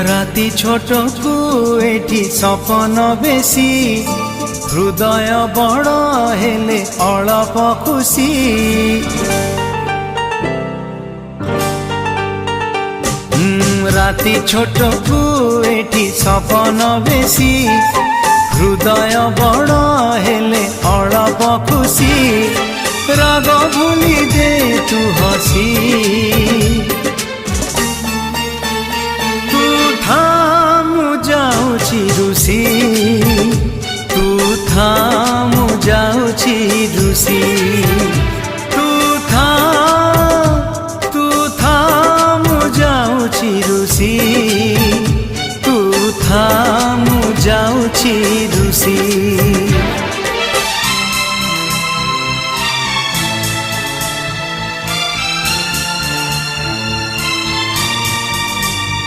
राति छोट को एठी सपन बेसी हृदय बड़ हेले अलप खुशी राति छोट को एठी सपन बेसी हृदय बड़ हेले अलप खुशी राग भूली दे तू हसी तू थामु जाउछि रुसी तू थामु जाउछि रुसी तू थामु जाउछि रुसी तू थामु जाउछि रुसी।